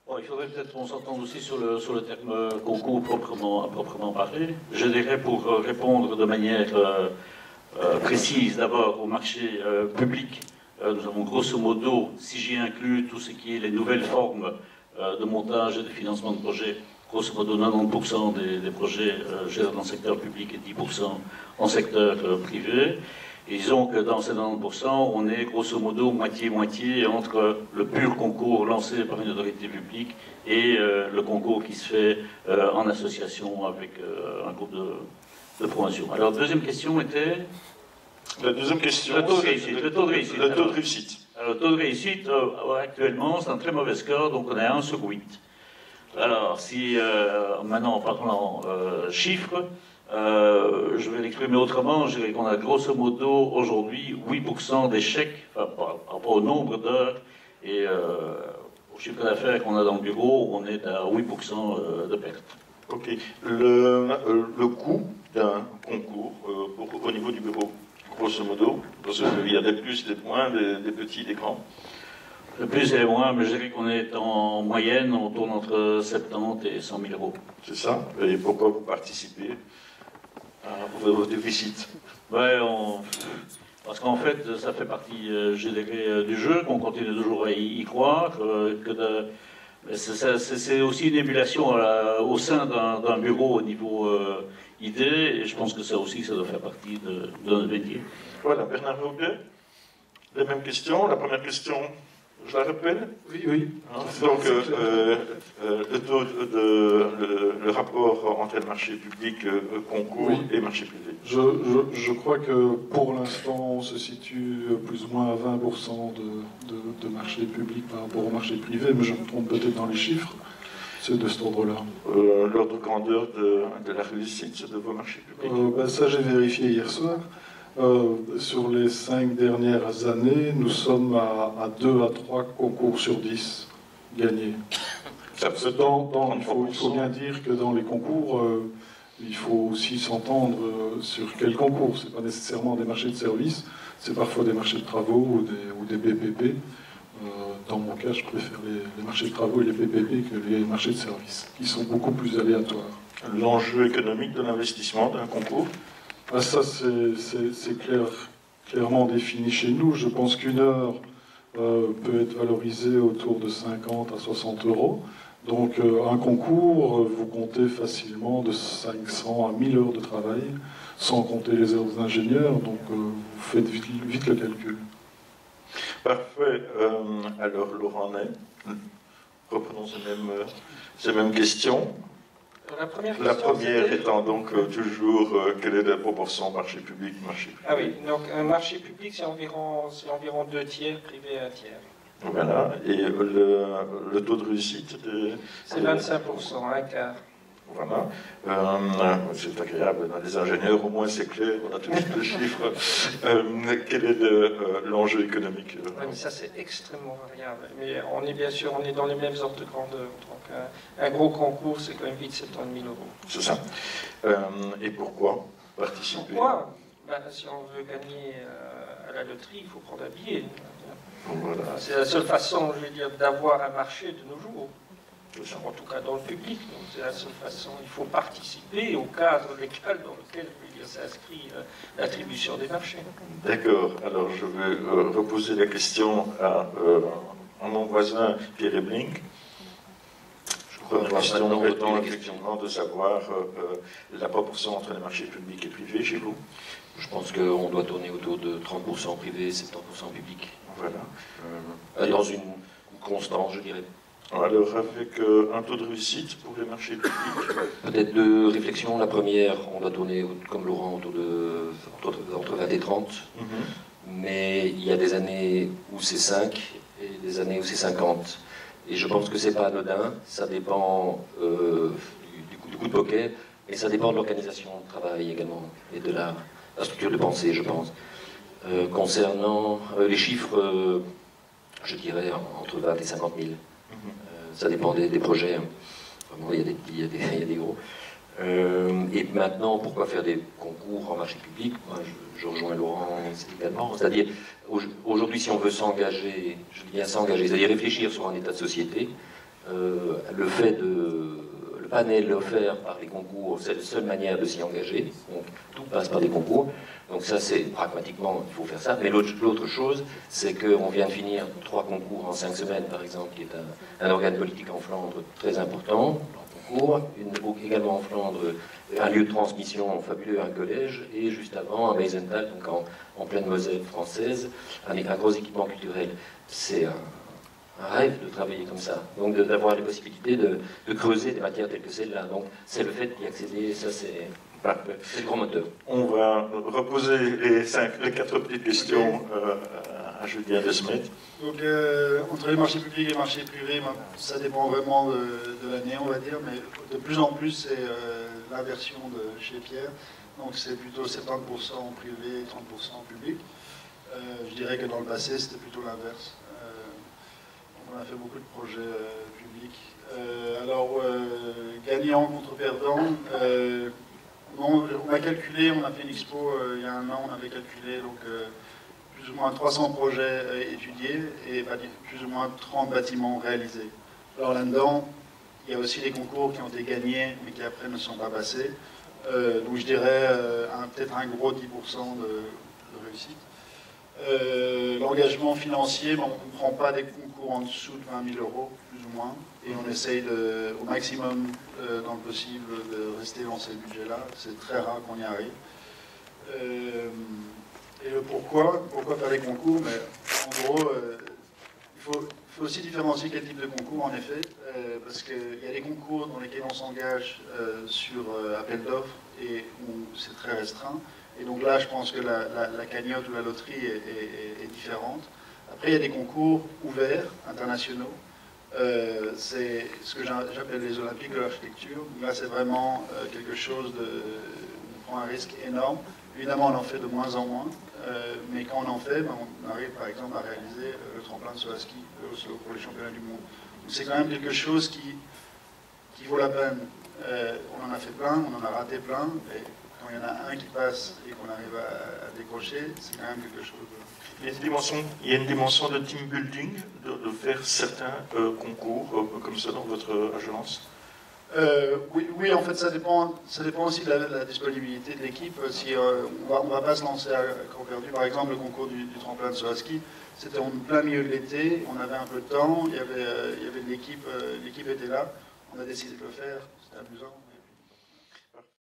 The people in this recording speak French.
Bon, il faudrait peut-être qu'on s'entende aussi sur le terme concours à proprement parler. Je dirais, pour répondre de manière précise d'abord au marché public, nous avons grosso modo, si j'y inclus tout ce qui est les nouvelles formes de montage et de financement de projets, grosso modo 90% des projets gérés dans le secteur public et 10% en secteur privé. Et disons que dans ces 90%, on est grosso modo moitié-moitié entre le pur concours lancé par une autorité publique et le concours qui se fait en association avec un groupe de promotion. Alors, deuxième question était... La deuxième question, le taux de réussite. Le taux de réussite. Alors, le taux de réussite, actuellement, c'est un très mauvais score, donc on est à 1 sur 8. Alors, si, maintenant, en parlant chiffres, je vais l'exprimer autrement, je dirais qu'on a grosso modo aujourd'hui 8% d'échecs par rapport au nombre d'heures et au chiffre d'affaires qu'on a dans le bureau, on est à 8% de perte. Ok. Le coût d'un concours au niveau du bureau, grosso modo, parce qu'il y a des plus, des moins, des petits, des grands. Le plus et le moins, mais je dirais qu'on est en moyenne, on tourne entre 70 et 100 000 euros. C'est ça. Et pourquoi vous participez au déficit? Ouais, parce qu'en fait, ça fait partie, je dirais, du jeu, qu'on continue toujours à y croire, c'est aussi une émulation au sein d'un bureau au niveau idée, et je pense que ça aussi, ça doit faire partie de notre métier. Voilà, Bernard Rouget, les mêmes questions. La première question, je la rappelle? Oui. Donc, le rapport entre le marché public, concours et marché privé. Je crois que pour l'instant, on se situe plus ou moins à 20% de marché public par rapport au marché privé, mais je me trompe peut-être dans les chiffres. C'est de cet ordre-là. L'ordre de grandeur de la réussite de vos marchés publics? Ça, j'ai vérifié hier soir. Sur les 5 dernières années, nous sommes à 2 à 3 concours sur 10 gagnés. Il faut bien dire que dans les concours, il faut aussi s'entendre sur quel concours. Ce n'est pas nécessairement des marchés de services, c'est parfois des marchés de travaux ou des PPP. Dans mon cas, je préfère les marchés de travaux et les PPP que les marchés de services, qui sont beaucoup plus aléatoires. L'enjeu économique de l'investissement d'un concours? Ça, c'est clairement défini chez nous. Je pense qu'une heure peut être valorisée autour de 50 à 60 euros. Donc, un concours, vous comptez facilement de 500 à 1000 heures de travail, sans compter les heures d'ingénieur. Donc, vous faites vite le calcul. Parfait. Alors, Laurent Ney, reprenons ces mêmes questions. La première étant donc toujours quelle est la proportion marché public, marché privé? Ah oui, donc un marché public c'est environ 2 tiers, privé 1 tiers. Voilà, et le taux de réussite c'est 25%, un quart. Voilà, c'est agréable, dans les ingénieurs au moins c'est clair, on a tous les chiffres. Quel est l'enjeu économique? Oui, mais ça c'est extrêmement variable. Mais on est bien sûr, on est dans les mêmes ordres de grandeur. Donc un gros concours c'est quand même vite 70 000 euros. C'est ça. Et pourquoi participer? Pourquoi? Si on veut gagner à la loterie, il faut prendre un billet. Voilà. C'est la seule façon, je veux dire, d'avoir un marché de nos jours. En tout cas dans le public. C'est la seule façon. Il faut participer au cadre légal dans lequel s'inscrit l'attribution des marchés. D'accord. Alors je vais reposer la question à mon voisin Pierre Ebling. Première question étant effectivement de savoir la proportion entre les marchés publics et privés chez vous. Je pense qu'on doit tourner autour de 30% privé et 70% public. Voilà. Dans une constante, je dirais. Alors, avec un taux de réussite pour les marchés publics? Peut-être deux réflexions. La première, on doit tourner, comme Laurent, entre 20 et 30. Mais il y a des années où c'est 5 et des années où c'est 50. Et je pense que c'est pas anodin. Ça dépend du coup de poker, mais ça dépend de l'organisation de travail également et de la structure de pensée, je pense. Concernant les chiffres, je dirais entre 20 et 50 000. Ça dépend des projets. Vraiment, il y a des petits, il y a des gros. Et maintenant, pourquoi faire des concours en marché public? Moi, je rejoins Laurent également. C'est-à-dire, aujourd'hui, si on veut s'engager, je dis bien s'engager, c'est-à-dire réfléchir sur un état de société, le panel offert par les concours, c'est la seule manière de s'y engager. Donc tout passe par des concours. Donc ça, c'est pragmatiquement, il faut faire ça. Mais l'autre chose, c'est qu'on vient de finir 3 concours en 5 semaines, par exemple, qui est un organe politique en Flandre très important, également en Flandre, un lieu de transmission fabuleux, un collège, et juste avant, à Meisenthal, donc en pleine Moselle française, avec un gros équipement culturel. C'est un rêve de travailler comme ça, donc d'avoir les possibilités de creuser des matières telles que celle-là. Donc c'est le fait d'y accéder, ça c'est le grand moteur. On va reposer les 4 petites questions à Julien de Smet. Donc entre les marchés publics et les marchés privés, ça dépend vraiment de l'année, on va dire, mais de plus en plus c'est l'inversion de chez Pierre. Donc c'est plutôt 70% en privé et 30% en public. Je dirais que dans le passé c'était plutôt l'inverse. On a fait beaucoup de projets publics. Alors, gagnant contre perdant, on a calculé, on a fait une expo il y a 1 an, on avait calculé donc, plus ou moins 300 projets étudiés et plus ou moins 30 bâtiments réalisés. Alors là-dedans, il y a aussi des concours qui ont été gagnés mais qui après ne sont pas passés. Donc je dirais peut-être un gros 10% de réussite. L'engagement financier, on ne prend pas des concours en dessous de 20 000 euros, plus ou moins, et on essaye au maximum, dans le possible, de rester dans ces budgets-là. C'est très rare qu'on y arrive. Et le pourquoi faire des concours, mais en gros, il faut aussi différencier quel type de concours, en effet, parce qu'il y a des concours dans lesquels on s'engage sur appel d'offres et où c'est très restreint. Et donc là, je pense que la cagnotte ou la loterie est différente. Après, il y a des concours ouverts, internationaux. C'est ce que j'appelle les Olympiques de l'architecture. Là, c'est vraiment quelque chose on prend un risque énorme. Évidemment, on en fait de moins en moins. Mais quand on en fait, on arrive par exemple à réaliser le tremplin de saut à ski pour les championnats du monde. Donc c'est quand même quelque chose qui vaut la peine. On en a fait plein, on en a raté plein. Et quand il y en a un qui passe et qu'on arrive à décrocher, c'est quand même quelque chose. Il y a une dimension de team building, de faire certains concours comme ça dans votre agence. Oui, en fait, ça dépend aussi de la disponibilité de l'équipe. Si on va pas se lancer à corps perdu, par exemple, le concours du tremplin de saut à ski, c'était en plein milieu de l'été, on avait un peu de temps, il y avait de l'équipe était là, on a décidé de le faire, c'était amusant.